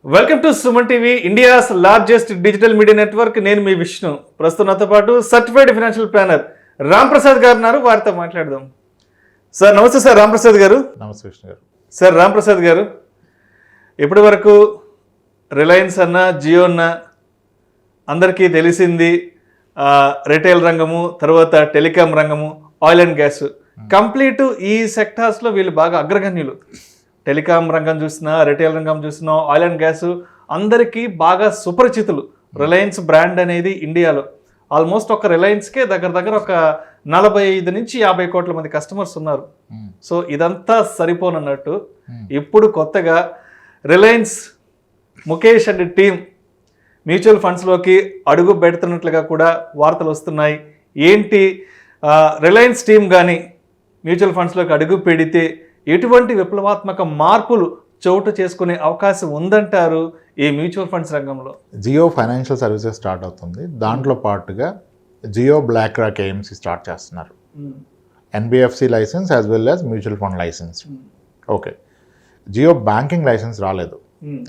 Welcome to Suman TV, India's largest digital media network. నేను మీ విష్ణు. ప్రస్తుతం నాతో పాటు సర్టిఫైడ్ ఫైనాన్షియల్ ప్లానర్ రాంప్రసాద్ గారు ఉన్నారు. వారితో మాట్లాడదాం. సార్ నమస్తే. సార్ రాంప్రసాద్ గారు. నమస్తే విష్ణు గారు. సార్ రాంప్రసాద్ గారు, ఇప్పటి వరకు రిలయన్స్ అన్న, జియో అన్న అందరికీ తెలిసింది రిటైల్ రంగము, తర్వాత టెలికాం రంగము, ఆయిల్ అండ్ గ్యాస్. కంప్లీట్ ఈ సెక్టార్స్లో వీళ్ళు బాగా అగ్రగణ్యులు. టెలికాం రంగం చూసినా, రిటైల్ రంగం చూసినా, ఆయిల్ అండ్ గ్యాస్ అందరికీ బాగా సుపరిచితులు. రిలయన్స్ బ్రాండ్ అనేది ఇండియాలో ఆల్మోస్ట్ ఒక రిలయన్స్కే దగ్గర ఒక 45 నుంచి 50 కోట్ల మంది కస్టమర్స్ ఉన్నారు. సో ఇదంతా సరిపోనన్నట్టు ఇప్పుడు కొత్తగా Reliance Mukesh and team mutual ఫండ్స్లోకి అడుగు పెడుతున్నట్లుగా కూడా వార్తలు వస్తున్నాయి. ఏంటి రిలయన్స్ టీం కానీ మ్యూచువల్ ఫండ్స్లోకి అడుగు పెడితే ఎటువంటి విప్లవాత్మక మార్పులు చోటు చేసుకునే అవకాశం ఉందంటారు ఈ మ్యూచువల్ ఫండ్స్ రంగంలో? జియో ఫైనాన్షియల్ సర్వీసెస్ స్టార్ట్ అవుతుంది. దాంట్లో పాటుగా Jio BlackRock AMC start చేస్తున్నారు. NBFC licence as well as mutual fund licence. Okay, Jio banking licence రాలేదు,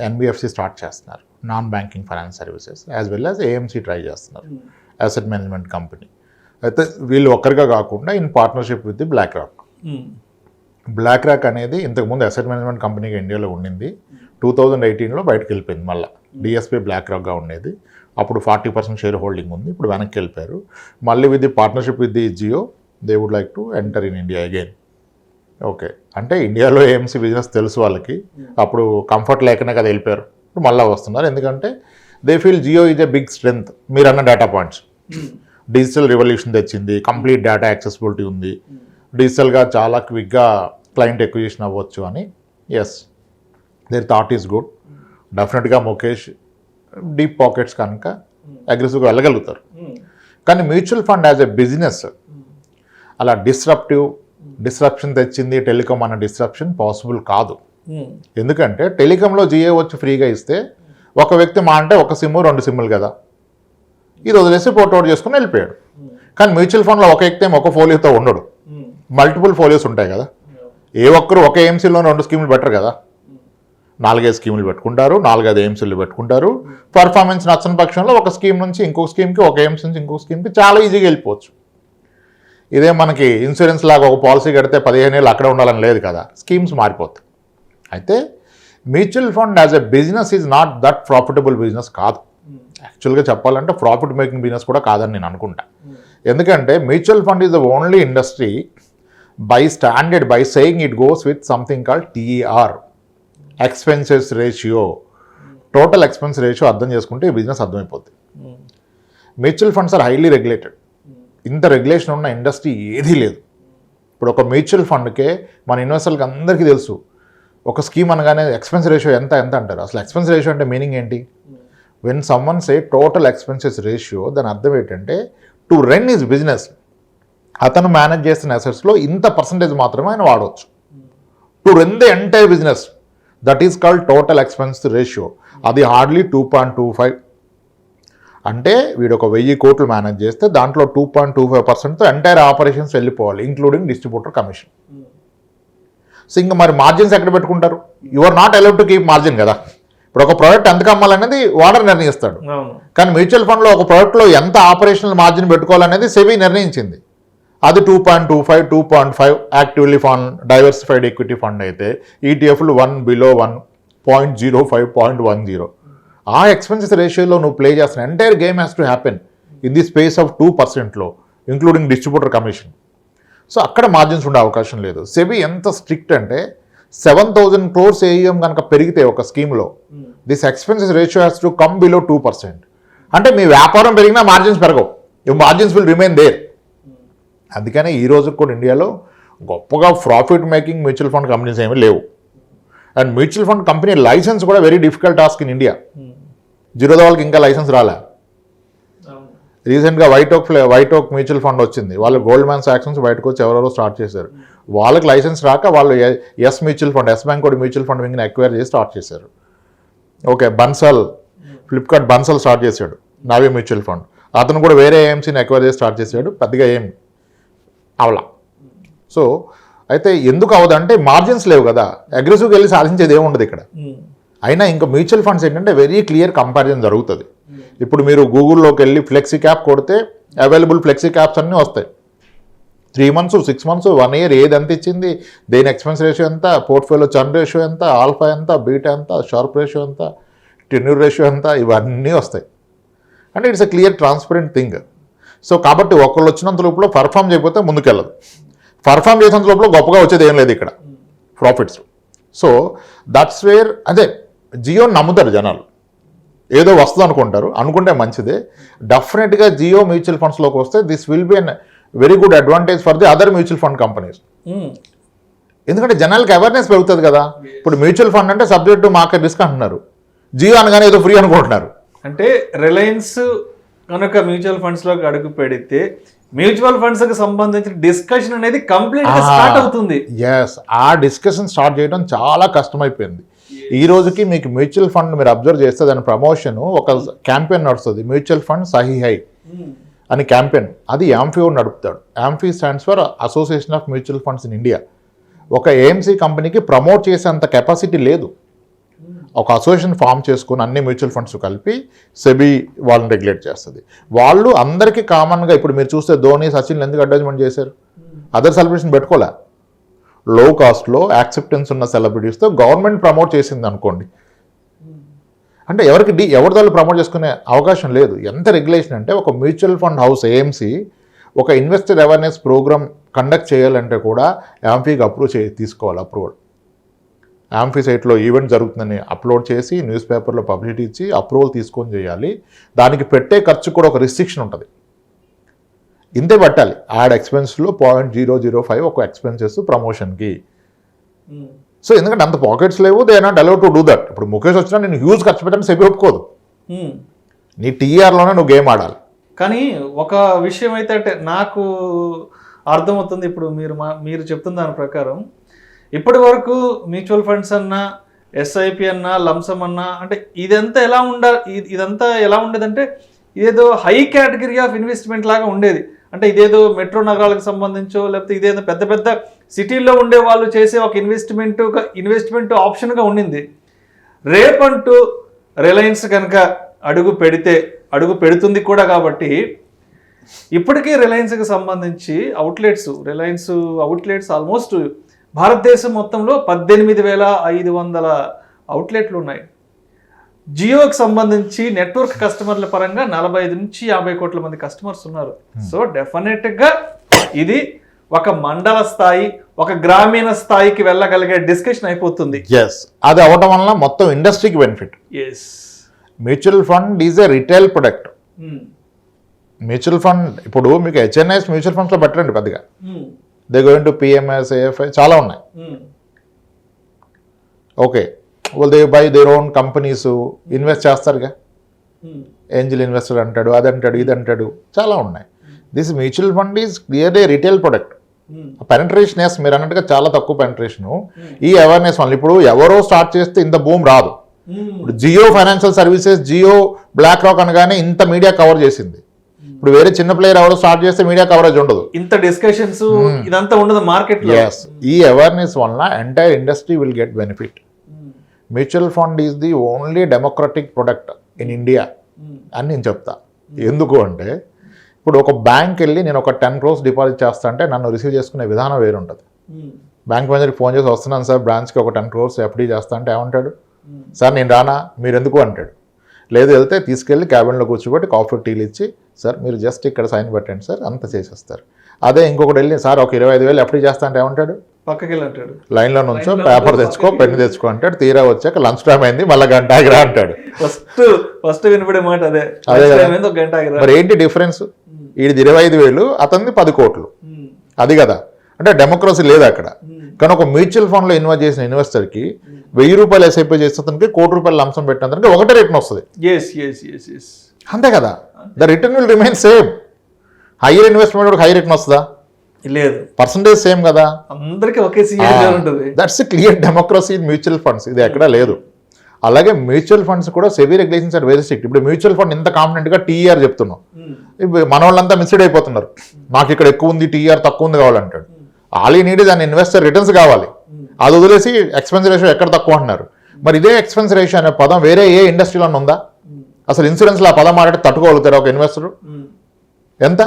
ఎన్బిఎఫ్సి స్టార్ట్ చేస్తున్నారు. Non banking finance services as well as AMC try చేస్తున్నారు, asset management company. అయితే వీళ్ళు ఒక్కరిగా కాకుండా in partnership with the BlackRock. BlackRock అనేది ఇంతకుముందు asset management కంపెనీగా ఇండియాలో ఉండింది. 2018లో బయటకు వెళ్ళిపోయింది. మళ్ళీ డిఎస్పీ బ్లాక్ రాక్గా ఉండేది. అప్పుడు 40% షేర్ హోల్డింగ్ ఉంది. ఇప్పుడు వెనక్కి వెళ్ళిపోయారు. మళ్ళీ with the partnership with the Jio they would like to enter in India again. Okay, అంటే ఇండియాలో ఏఎంసీ బిజినెస్ తెలుసు వాళ్ళకి. అప్పుడు కంఫర్ట్ లేకనే కదా వెళ్ళిపోయారు. ఇప్పుడు మళ్ళీ వస్తున్నారు. ఎందుకంటే they feel Jio is a big strength. మీరు అన్న డేటా పాయింట్స్, డిజిటల్ రివల్యూషన్ తెచ్చింది, కంప్లీట్ డేటా యాక్సెసిబిలిటీ ఉంది, డిజిటల్గా చాలా క్విక్గా క్లయింట్ ఎక్విజిషన్ అవ్వచ్చు అని. Yes, their thought is good. డెఫినెట్గా ముఖేష్ డీప్ పాకెట్స్ కనుక అగ్రెసివ్గా వెళ్ళగలుగుతారు. కానీ mutual fund as a business అలా డిస్రప్షన్ తెచ్చింది టెలికాం అన్న డిస్రప్షన్ పాసిబుల్ కాదు. ఎందుకంటే టెలికాంలో జియో వచ్చి ఫ్రీగా ఇస్తే ఒక వ్యక్తి మా అంటే ఒక సిమ్ 2 సిమ్ములు కదా, ఇది వదిలేసి పోర్ట్అవుట్ చేసుకుని వెళ్ళిపోయాడు. కానీ మ్యూచువల్ ఫండ్లో ఒక వ్యక్తి ఒక ఫోలియోతో ఉండడు, మల్టిపుల్ ఫోలియోస్ ఉంటాయి కదా. ఏ ఒక్కరు ఒక ఏఎంసీలో 2 స్కీములు పెట్టరు కదా, 4-5 స్కీములు పెట్టుకుంటారు, 4-5 ఏఎంసీలు పెట్టుకుంటారు. పర్ఫార్మెన్స్ నచ్చని పక్షంలో ఒక స్కీమ్ నుంచి ఇంకొక స్కీమ్కి, ఒక ఏఎంసీ నుంచి ఇంకొక స్కీమ్కి చాలా ఈజీగా వెళ్ళిపోవచ్చు. ఇదే మనకి ఇన్సూరెన్స్ లాగా ఒక పాలసీ కడితే 15 ఏళ్ళు అక్కడే ఉండాలని లేదు కదా, స్కీమ్స్ మారిపోతాయి. అయితే mutual fund as a business is not that profitable business కాదు. యాక్చువల్గా చెప్పాలంటే ప్రాఫిట్ మేకింగ్ బిజినెస్ కూడా కాదని నేను అనుకుంటా. ఎందుకంటే mutual fund is the only industry by standard, by saying it goes with something called TER, expenses ratio, total expense ratio. అర్థం చేసుకుంటే ఈ బిజినెస్ అర్థమైపోతుంది. Mutual funds are highly regulated. ఇంత రెగ్యులేషన్ ఉన్న ఇండస్ట్రీ ఏదీ లేదు. ఇప్పుడు ఒక మ్యూచువల్ ఫండ్కే మన ఇన్వెస్టర్లకు అందరికీ తెలుసు, ఒక స్కీమ్ అనగానే ఎక్స్పెన్స్ రేషియో ఎంత అంటారు. అసలు ఎక్స్పెన్స్ రేషియో అంటే మీనింగ్ ఏంటి? When someone say total expenses ratio, దాని అర్థం ఏంటంటే టు రన్ హిస్ బిజినెస్, అతను మేనేజ్ చేస్తున్న అసెట్స్లో ఇంత పర్సంటేజ్ మాత్రమే ఆయన వాడవచ్చు. To run the entire business, that is called total expense ratio. అది హార్డ్లీ 2.25. అంటే వీడు ఒక 1000 కోట్లు మేనేజ్ చేస్తే దాంట్లో 2.25%తో ఎంటైర్ ఆపరేషన్స్ వెళ్ళిపోవాలి, ఇంక్లూడింగ్ డిస్ట్రిబ్యూటర్ కమిషన్. సో ఇంకా మరి మార్జిన్స్ ఎక్కడ పెట్టుకుంటారు? You are not allowed to keep margin కదా. ఇప్పుడు ఒక ప్రోడక్ట్ ఎంత కమ్మాలనేది వాడర్ నిర్ణయిస్తాడు. కానీ మ్యూచువల్ ఫండ్లో ఒక ప్రోడక్ట్లో ఎంత ఆపరేషనల్ మార్జిన్ పెట్టుకోవాలనేది సెబీ నిర్ణయించింది. అది 2.25, 2.5 actively fund, diversified equity fund అయితే ఈటీఎఫ్లు 1 బిలో 1, 0.05, 0.10. ఆ ఎక్స్పెన్సెస్ రేషియోలో నువ్వు ప్లే చేస్తున్న entire game has to happen in the space of 2%లో, ఇంక్లూడింగ్ డిస్ట్రిబ్యూటర్ కమిషన్. సో అక్కడ మార్జిన్స్ ఉండే అవకాశం లేదు. సెబీ ఎంత స్ట్రిక్ట్ అంటే 7,000 crores ఏఎం కనుక పెరిగితే ఒక స్కీమ్లో, this expenses ratio has to come below 2%. అంటే మీ వ్యాపారం పెరిగినా మార్జిన్స్ పెరగవు, you margins will remain there. అందుకనే ఈ రోజు కూడా ఇండియాలో గొప్పగా profit making mutual fund companies ఏమీ లేవు. And mutual fund company licence కూడా very difficult task in India. Zerodha వాళ్ళకి ఇంకా లైసెన్స్ రాలే. రీసెంట్గా వైట్ ఓక్ మ్యూచువల్ ఫండ్ వచ్చింది. వాళ్ళు గోల్డ్ మ్యాన్ సాక్షన్స్ బయటకు వచ్చి ఎవరెవరో స్టార్ట్ చేశారు. వాళ్ళకి లైసెన్స్ రాక వాళ్ళు Yes mutual fund, Yes bank కూడా మ్యూచువల్ ఫండ్ వింగ్ని అక్వైర్ చేసి స్టార్ట్ చేశారు. ఓకే, బన్సల్, ఫ్లిప్కార్ట్ బన్సల్ స్టార్ట్ చేశాడు, నావీ మ్యూచువల్ ఫండ్. అతను కూడా వేరే ఏఎంసీని అక్వైర్ చేసి స్టార్ట్ చేశాడు. పెద్దగా ఏం అవలా. సో అయితే ఎందుకు అవదంటే మార్జిన్స్ లేవు కదా, అగ్రెసివ్గా వెళ్ళి సాధించేది ఏముండదు ఇక్కడ. అయినా ఇంకా మ్యూచువల్ ఫండ్స్ ఏంటంటే వెరీ క్లియర్ కంపారిజన్ జరుగుతుంది. ఇప్పుడు మీరు గూగుల్లోకి వెళ్ళి ఫ్లెక్సీ క్యాప్ కొడితే అవైలబుల్ ఫ్లెక్సీ క్యాప్స్ అన్నీ వస్తాయి. 3 months 6 months 1 year ఏది ఎంత ఇచ్చింది, దేని ఎక్స్పెన్స్ రేషియో ఎంత, పోర్ట్ఫోలియో చర్న్ రేషియో ఎంత, ఆల్ఫా ఎంత, బీటా ఎంత, షార్ప్ రేషియో ఎంత, టెన్యూర్ రేషియో ఎంత, ఇవన్నీ వస్తాయి. అంటే it's a clear transparent thing. So కాబట్టి ఒకళ్ళు వచ్చినంత లోపల పర్ఫామ్ చేయకపోతే ముందుకెళ్ళదు, పర్ఫామ్ చేసినంత లోపల గొప్పగా వచ్చేది ఏం లేదు ఇక్కడ ప్రాఫిట్స్. సో దట్స్ వేర్ అదే జియో నమ్ముతారు జనాలు, ఏదో వస్తుంది అనుకుంటారు, అనుకుంటే మంచిదే. డెఫినెట్గా జియో మ్యూచువల్ ఫండ్స్లోకి వస్తే this will be an very good advantage for the other mutual fund companies. ఎందుకంటే జనాలకి అవేర్నెస్ పెరుగుతుంది కదా. ఇప్పుడు మ్యూచువల్ ఫండ్ అంటే సబ్జెక్ట్ టు మార్కెట్ రిస్క్ అంటున్నారు, జియో అనగానే ఏదో ఫ్రీ అనుకుంటున్నారు. అంటే రిలయన్స్ కనుక మ్యూచువల్ ఫండ్స్లోకి అడుగు పెడితే మ్యూచువల్ ఫండ్స్కి సంబంధించిన డిస్కషన్ అనేది కంప్లీట్గా స్టార్ట్ అవుతుంది. ఎస్, ఆ డిస్కషన్ స్టార్ట్ చేయడం చాలా కష్టమైపోయింది. ఈ రోజుకి మీకు మ్యూచువల్ ఫండ్ మీరు అబ్జర్వ్ చేస్తే దాని ప్రమోషన్ ఒక క్యాంపెయిన్ నడుస్తుంది, మ్యూచువల్ ఫండ్ సహీ హై అని క్యాంపెయిన్. అది యాంఫీ నడుపుతాడు. AMFI stands for association of mutual funds in India. ఒక ఏఎంసీ కంపెనీకి ప్రమోట్ చేసేంత కెపాసిటీ లేదు. ఒక అసోసియేషన్ ఫామ్ చేసుకుని అన్ని మ్యూచువల్ ఫండ్స్ కలిపి సెబీ వాళ్ళని రెగ్యులేట్ చేస్తుంది. వాళ్ళు అందరికీ కామన్గా ఇప్పుడు మీరు చూస్తే ధోని, సచిన్ ఎందుకు అడ్వర్టైజ్మెంట్ చేశారు, అదర్ సెలబ్రిటీస్ని పెట్టుకోలే. లో కాస్ట్లో యాక్సెప్టెన్స్ ఉన్న సెలబ్రిటీస్తో గవర్నమెంట్ ప్రమోట్ చేసింది అనుకోండి. అంటే ఎవరి దాన్ని ప్రమోట్ చేసుకునే అవకాశం లేదు. ఎంత రెగ్యులేషన్ అంటే ఒక మ్యూచువల్ ఫండ్ హౌస్ ఏఎంసీ ఒక ఇన్వెస్టర్ అవేర్నెస్ ప్రోగ్రామ్ కండక్ట్ చేయాలంటే కూడా యాంఫీకి తీసుకోవాలి అప్రూవల్. యాంఫీ సైట్లో ఈవెంట్ జరుగుతుందని అప్లోడ్ చేసి న్యూస్ పేపర్లో పబ్లిసిటీ ఇచ్చి అప్రూవల్ తీసుకొని చేయాలి. దానికి పెట్టే ఖర్చు కూడా ఒక రిస్ట్రిక్షన్ ఉంటుంది, ఇంతే పెట్టాలి. యాడ్ ఎక్స్పెన్స్లో 0.005 ఒక ఎక్స్పెన్సెస్ ప్రమోషన్కి. సో ఎందుకంటే అంత పాకెట్స్ లేవు, they are not allowed to do that. ఇప్పుడు ముఖేష్ వచ్చినా నేను హ్యూజ్ ఖర్చు పెట్టని సెబీ ఒప్పుకోదు, నీ టీఆర్లోనే నువ్వు గేమ్ ఆడాలి. కానీ ఒక విషయం అయితే అంటే నాకు అర్థమవుతుంది, ఇప్పుడు మీరు చెప్తున్న దాని ప్రకారం ఇప్పటి వరకు మ్యూచువల్ ఫండ్స్ అన్నా, ఎస్ఐపి అన్నా, లంసమ్ అన్నా, అంటే ఇదంతా ఎలా ఉండేదంటే ఇదేదో హై కేటగిరీ ఆఫ్ ఇన్వెస్ట్మెంట్ లాగా ఉండేది. అంటే ఇదేదో మెట్రో నగరాలకు సంబంధించో లేకపోతే ఇదేదో పెద్ద పెద్ద సిటీల్లో ఉండే వాళ్ళు చేసే ఒక ఇన్వెస్ట్మెంట్ ఆప్షన్గా ఉండింది. రేపంటూ రిలయన్స్ కనుక అడుగు పెడుతుంది కూడా. కాబట్టి ఇప్పటికీ రిలయన్స్కి సంబంధించి రిలయన్స్ అవుట్లెట్స్ ఆల్మోస్ట్ భారతదేశం మొత్తంలో 18,500 అవుట్లెట్లు ఉన్నాయి. జియోకి సంబంధించి నెట్వర్క్ కస్టమర్ల పరంగా 45 నుంచి 50 కోట్ల మంది కస్టమర్స్ ఉన్నారు. సో డెఫినెట్గా ఇది ఒక మండల స్థాయి, ఒక గ్రామీణ స్థాయికి వెళ్ళగలిగే డిస్కషన్ అయిపోతుంది. ఎస్, అది అవడం వల్ల మొత్తం ఇండస్ట్రీకి benefit. Yes, mutual fund is a retail product. Mutual fund ఇప్పుడు మీకు హెచ్ఎన్ఐఎస్ మ్యూచువల్ ఫండ్స్లో పెట్టండి పెద్దగా, they going to PMS, AFI చాలా ఉన్నాయి. Okay, they buy their own companies invest చేస్తారుగా, ఏంజిల్ ఇన్వెస్టర్ అంటాడు, అది అంటాడు, ఇది అంటాడు, చాలా ఉన్నాయి. This mutual fund is clearly retail product. Penetration yes మీరు అన్నట్టుగా చాలా తక్కువ పెనట్రేషను. ఈ అవేర్నెస్ వల్ల ఇప్పుడు ఎవరో స్టార్ట్ చేస్తే ఇంత భూమి రాదు. ఇప్పుడు Jio financial services, Jio BlackRock అనగానే ఇంత మీడియా కవర్ చేసింది. ఇప్పుడు వేరే చిన్న ప్లేయర్ ఎవరో స్టార్ట్ చేస్తే మీడియా కవరేజ్ ఉండదు, ఇంత డిస్కషన్స్ ఇదంతా ఉండదు మార్కెట్. ఎస్, ఈ అవేర్నెస్ వల్ల entire industry will get benefit. Mutual fund is the only democratic product in India అని నేను చెప్తా. ఎందుకు అంటే ఇప్పుడు ఒక బ్యాంక్ వెళ్ళి నేను ఒక 10 crores డిపాజిట్ చేస్తా అంటే నన్ను రిసీవ్ చేసుకునే విధానం వేరు ఉంటుంది. బ్యాంక్ మేనేజర్కి ఫోన్ చేసి వస్తున్నాను సార్ బ్రాంచ్కి ఒక 10 crores ఎఫ్డీ చేస్తా అంటే ఏమంటాడు, సార్ నేను రానా, మీరు ఎందుకు అంటాడు. లేదు వెళ్తే తీసుకెళ్ళి క్యాబిన్లో కూర్చోబెట్టి కాఫీ టీలు ఇచ్చి సార్ మీరు జస్ట్ ఇక్కడ సైన్ పెట్టండి సార్ అంత చేసేస్తారు. అదే ఇంకొకటి వెళ్ళి సార్ ఒక 25,000 ఎఫ్డీ చేస్తా అంటే ఏమంటాడు, పక్కకి వెళ్ళి అంటాడు, లైన్లో నుంచో పేపర్ తెచ్చుకో పెన్ను తెచ్చుకో అంటాడు. తీరా వచ్చాక లంచ్ టైం అయింది మళ్ళీ గంట ఆగిరా అంటాడు. ఫస్ట్ వినపడే మాట అదే. మరి ఏంటి డిఫరెన్స్, వీడిది 25,000 అతనిది 10 కోట్లు, అది కదా. అంటే డెమోక్రసీ లేదు అక్కడ. కానీ ఒక మ్యూచువల్ ఫండ్లో ఇన్వెస్ట్ చేసిన ఇన్వెస్టర్కి 1000 రూపాయలు ఎస్ఐపీ చేస్తే అతనికి 1 కోటి రూపాయలు లంచం పెట్టినందుకు ఒకటే రిటర్న్ వస్తుంది. అంతే కదా, the return will remain same. Higher investment high return వస్తుందా, లేదు, పర్సంటేజ్ సేమ్ కదా, అందరికీ ఒకే ఉంటుంది. That's clear democracy in mutual funds, ఇది ఎక్కడా లేదు. అలాగే మ్యూచువల్ ఫండ్స్ కూడా SEBI regulations are very strict. ఇప్పుడు మ్యూచువల్ ఫండ్ ఇంత కాన్ఫిడెంట్గా టీఆర్ చెప్తున్నాం, ఇప్పుడు మన వాళ్ళంతా మిస్లీడ్ అయిపోతున్నారు. నాకు ఇక్కడ ఎక్కువ ఉంది టీఆర్ తక్కువ ఉంది కావాలంటాడు. ఆల్ ఈ నీడ్ దాని ఇన్వెస్టర్ రిటర్న్స్ కావాలి, అది వదిలేసి ఎక్స్పెన్స్ రేషియో ఎక్కడ తక్కువ అంటున్నారు. మరి ఇదే ఎక్స్పెన్స్ రేషియో అనే పదం వేరే ఏ ఇండస్ట్రీలో ఉందా? అసలు ఇన్సూరెన్స్లో ఆ పదం మాట్లాడితే తట్టుకోగలుగుతారు ఒక ఇన్వెస్టర్? ఎంత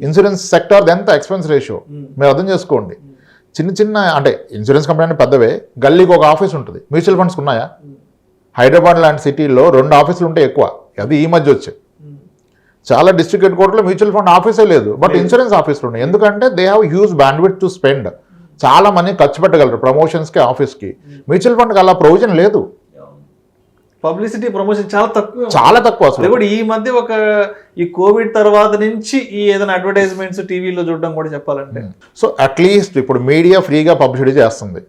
ఇన్సూరెన్స్ సెక్టర్ ఎంత ఎక్స్పెన్స్ రేషియో మీరు అర్థం చేసుకోండి. చిన్న చిన్న అంటే ఇన్సూరెన్స్ కంపెనీ అంటే పెద్దవే, గల్లీకి ఒక ఆఫీస్ ఉంటుంది. మ్యూచువల్ ఫండ్స్ ఉన్నాయా? హైదరాబాద్ లాంటి సిటీల్లో 2 ఆఫీసులు ఉంటే ఎక్కువ, అది ఈ మధ్య వచ్చాయి. చాలా డిస్ట్రిక్ట్ హెడ్ క్వార్టర్లో మ్యూచువల్ ఫండ్ ఆఫీసే లేదు, బట్ ఇన్సూరెన్స్ ఆఫీసులు ఉన్నాయి. ఎందుకంటే they have huge bandwidth to spend. చాలా మనీ ఖర్చు పెట్టగలరు ప్రమోషన్స్కి, ఆఫీస్కి. మ్యూచువల్ ఫండ్కి అలా ప్రొవిజన్ లేదు. పబ్లిసిటీ ప్రమోషన్ చాలా తక్కువ అసలు. కూడా ఈ మధ్య ఈ కోవిడ్ తర్వాత నుంచి ఈ ఏదైనా అడ్వర్టైజ్మెంట్స్ టీవీలో చూడడం కూడా చెప్పాలంటే. సో అట్లీస్ట్ ఇప్పుడు మీడియా ఫ్రీగా పబ్లిసిటీ చేస్తుంది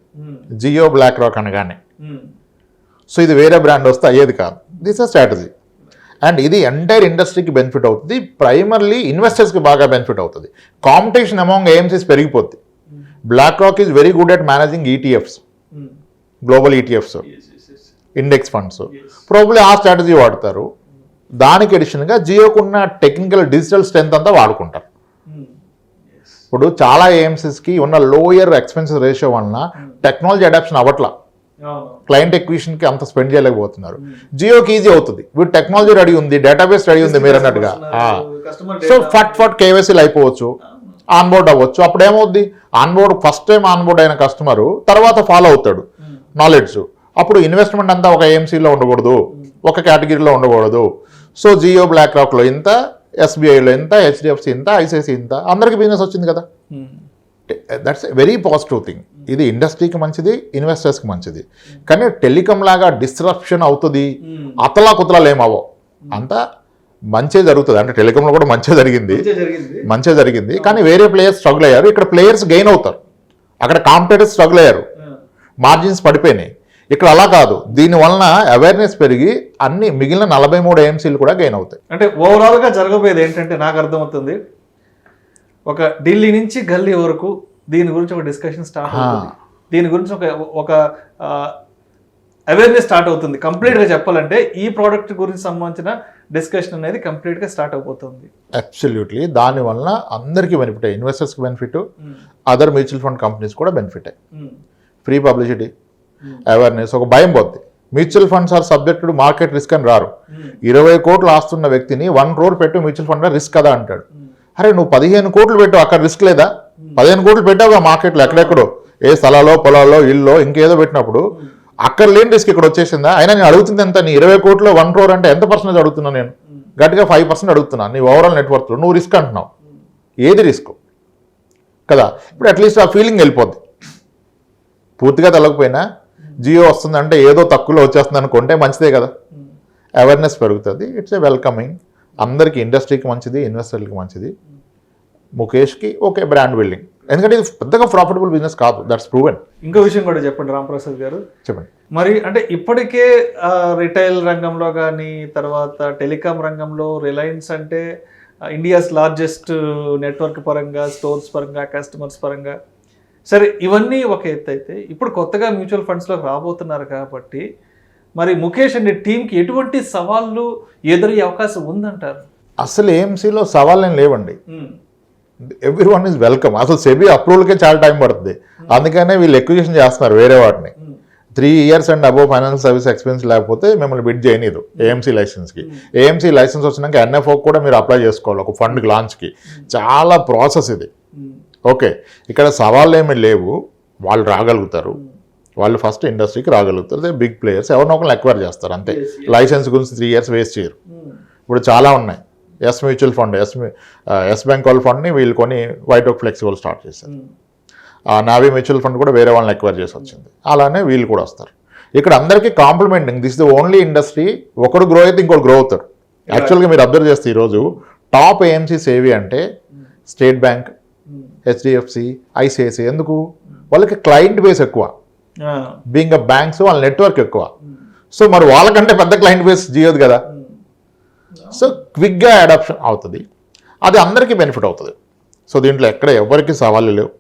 జియో బ్లాక్ రాక్ అనగానే. సో ఇది వేరే బ్రాండ్ వస్తే అయ్యేది కాదు. This a strategy. అండ్ ఇది ఎంటైర్ ఇండస్ట్రీకి బెనిఫిట్ అవుతుంది. ప్రైమర్లీ ఇన్వెస్టర్స్కి బాగా బెనిఫిట్ అవుతుంది. కాంపిటీషన్ అమాంగ్ ఏఎంసీస్ పెరిగిపోద్ది. BlackRock is very good at managing ETFs, global ETFs, index funds. Probably ఆ స్ట్రాటజీ వాడతారు. దానికి అడిషనల్గా జియోకున్న టెక్నికల్ డిజిటల్ స్ట్రెంత్ అంతా వాడుకుంటారు. ఇప్పుడు చాలా ఏఎంసీస్కి ఉన్న లోయర్ ఎక్స్పెన్సెస్ రేషియో వలన టెక్నాలజీ అడాప్షన్ అవ్వట్లా, క్లయింట్ ఎక్విజిషన్కి అంత స్పెండ్ చేయలేకపోతున్నారు. జియోకి ఈజీ అవుతుంది. వీడు టెక్నాలజీ రెడీ ఉంది, డేటాబేస్ రెడీ ఉంది మీరు అన్నట్టుగా. సో ఫట్ కేవైసీలు అయిపోవచ్చు, ఆన్బోర్డ్ అవ్వచ్చు. అప్పుడు ఏమవుద్ది, ఆన్బోర్డ్ ఫస్ట్ టైం ఆన్బోర్డ్ అయిన కస్టమరు తర్వాత ఫాలో అవుతాడు నాలెడ్జ్. అప్పుడు ఇన్వెస్ట్మెంట్ అంతా ఒక ఏఎంసీలో ఉండకూడదు, ఒక కేటగిరీలో ఉండకూడదు. సో జియో బ్లాక్ రాక్లో ఇంత, ఎస్బీఐలో ఇంత, హెచ్డిఎఫ్సి ఇంత, ఐసిఐసి ఇంత, అందరికి బిజినెస్ వచ్చింది కదా. That's a very positive thing. ఇది ఇండస్ట్రీకి మంచిది, ఇన్వెస్టర్స్కి మంచిది. కానీ టెలికామ్ లాగా డిస్ట్రప్షన్ అవుతుంది, అతలా కుతలాలు ఏమవో, అంతా మంచిగా జరుగుతుంది. అంటే టెలికామ్లో కూడా మంచిగా జరిగింది. కానీ వేరే ప్లేయర్స్ స్ట్రగుల్ అయ్యారు, ఇక్కడ ప్లేయర్స్ గెయిన్ అవుతారు. అక్కడ కాంపిటేటర్స్ స్ట్రగుల్ అయ్యారు, మార్జిన్స్ పడిపోయినాయి. ఇక్కడ అలా కాదు. దీనివలన అవేర్నెస్ పెరిగి అన్ని మిగిలిన 43 ఏఎంసీలు కూడా గెయిన్ అవుతాయి. అంటే ఓవరాల్గా జరగబోయేది ఏంటంటే నాకు అర్థమవుతుంది, ఒక ఢిల్లీ నుంచి గల్లీ వరకు దీని గురించి ఒక డిస్కషన్ స్టార్ట్ అవుతుంది. దీని గురించి ఒక అవేర్నెస్ స్టార్ట్ అవుతుంది. కంప్లీట్గా చెప్పాలంటే ఈ ప్రోడక్ట్ గురించి సంబంధించిన డిస్కషన్ అనేది కంప్లీట్గా స్టార్ట్ అయిపోతుంది. అబ్సల్యూట్లీ. దానివల్ల అందరికీ బెనిఫిట్, ఇన్వెస్టర్స్కి benefit, other mutual fund companies కూడా బెనిఫిట్. ఫ్రీ పబ్లిసిటీ, అవేర్నెస్, ఒక భయం పోద్ది. Mutual funds are subject to market risk అని రారు. 20 కోట్లు ఆస్తున్న వ్యక్తిని 1 crore పెట్టు మ్యూచువల్ ఫండ్ రిస్క్ కదా అంటాడు. అరే నువ్వు 15 కోట్లు పెట్టు, అక్కడ రిస్క్ లేదా? 15 కోట్లు పెట్టావుగా మార్కెట్లో, ఎక్కడెక్కడో ఏ స్థలాల్లో, పొలాల్లో, ఇల్లో, ఇంకేదో పెట్టినప్పుడు అక్కడ లేని రిస్క్ ఇక్కడ వచ్చేసిందా? అయినా నేను అడుగుతుంది ఎంత, నీ 20 కోట్లు 1 crore అంటే ఎంత పర్సెంటేజ్ అడుగుతున్నా? నేను గట్టిగా 5% అడుగుతున్నాను నీ ఓవరాల్ నెట్వర్క్లో. నువ్వు రిస్క్ అంటున్నావు, ఏది రిస్క్ కదా? ఇప్పుడు అట్లీస్ట్ ఆ ఫీలింగ్ వెళ్ళిపోద్ది. పూర్తిగా తెలకపోయినా జియో వస్తుందంటే ఏదో తక్కువలో వచ్చేస్తుంది అనుకుంటే మంచిదే కదా, అవేర్నెస్ పెరుగుతుంది. It's a welcoming. అందరికీ, ఇండస్ట్రీకి మంచిది, ఇన్వెస్టర్లకి మంచిది. ముఖేష్కి ఓకే బ్రాండ్ బిల్డింగ్, ఎందుకంటే ఇది పెద్దగా ప్రాఫిటబుల్ బిజినెస్ కాదు, దట్స్ ప్రూవెన్. ఇంకో విషయం కూడా చెప్పండి రాంప్రసాద్ గారు. చెప్పండి. మరి అంటే ఇప్పటికే రిటైల్ రంగంలో కానీ, తర్వాత టెలికాం రంగంలో రిలయన్స్ అంటే ఇండియాస్ లార్జెస్ట్ నెట్వర్క్ పరంగా, స్టోర్స్ పరంగా, కస్టమర్స్ పరంగా, సరే ఇవన్నీ ఒక ఎత్తు అయితే, ఇప్పుడు కొత్తగా మ్యూచువల్ ఫండ్స్లోకి రాబోతున్నారు కాబట్టి మరి ముఖేష్ అనే టీంకి ఎటువంటి సవాళ్ళు ఎదురయ్యే అవకాశం ఉందంటారు? అసలు ఏఎంసీలో సవాళ్ళు ఏం లేవండి. Every one is welcome. అసలు సెబీ అప్రూవల్కే చాలా టైం పడుతుంది. అందుకనే వీళ్ళు ఎక్విజిషన్ చేస్తున్నారు వేరే వాటిని. 3 years and above financial service experience లేకపోతే మిమ్మల్ని బిడ్ చేయనిదు ఏఎంసీ లైసెన్స్కి. ఏఎంసీ లైసెన్స్ వచ్చినాక ఎన్ఎఫ్ఓ కూడా మీరు అప్లై చేసుకోవాలి, ఒక ఫండ్ లాంచ్కి. చాలా ప్రాసెస్ ఇది. ఓకే, ఇక్కడ సవాళ్ళు ఏమీ లేవు. వాళ్ళు రాగలుగుతారు, వాళ్ళు ఫస్ట్ ఇండస్ట్రీకి రాగలుగుతారు. బిగ్ ప్లేయర్స్ ఎవరినో ఒకరిని ఎక్వైర్ చేస్తారు అంతే. లైసెన్స్ గురించి 3 years వేస్ట్ చేయరు. ఇప్పుడు చాలా ఉన్నాయి. Yes mutual fund, Yes bank వాళ్ళ ఫండ్ని వీళ్ళు కొని వైట్ ఓక్ ఫ్లెక్సిబుల్ స్టార్ట్ చేశారు. నావీ మ్యూచువల్ ఫండ్ కూడా వేరే వాళ్ళని ఎక్వైర్ చేసి వచ్చింది. అలానే వీళ్ళు కూడా వస్తారు. ఇక్కడ అందరికీ complementing. This the only industry, ఒకడు గ్రో అయితే ఇంకోటి గ్రో అవుతారు. యాక్చువల్గా మీరు అబ్జర్వ్ చేస్తే ఈరోజు టాప్ ఏఎంసీస్ ఏవి అంటే స్టేట్ బ్యాంక్, హెచ్డిఎఫ్సి, ఐసిఐసి. ఎందుకు? వాళ్ళకి క్లయింట్ బేస్ ఎక్కువ, బీయింగ్ అ బ్యాంక్స్ వాళ్ళ నెట్వర్క్ ఎక్కువ. సో మరి వాళ్ళకంటే పెద్ద క్లయింట్ బేస్ జియోది కదా. సో క్విక్గా అడాప్షన్ అవుతుంది, అది అందరికీ బెనిఫిట్ అవుతుంది. సో దీంట్లో ఎక్కడ ఎవరికి సవాళ్ళు లేవు.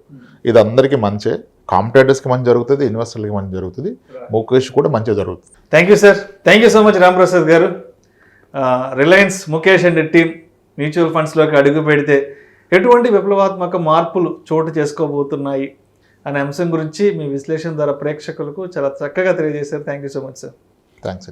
ఇది అందరికీ మంచి, కాంపిటేటర్స్కి మంచి జరుగుతుంది, ఇన్వెస్టర్లకి మంచి జరుగుతుంది, ముఖేష్ కూడా మంచిగా జరుగుతుంది. Thank you sir, thank you so much Ramprasad garu. Reliance Mukesh and team mutual ఫండ్స్లోకి అడుగు పెడితే ఎటువంటి విప్లవాత్మక మార్పులు చోటు చేసుకోబోతున్నాయి, అనే అంశం గురించి మీ విశ్లేషణ ద్వారా ప్రేక్షకులకు చాలా చక్కగా తెలియజేశారు. Thank you so much sir. Thanks,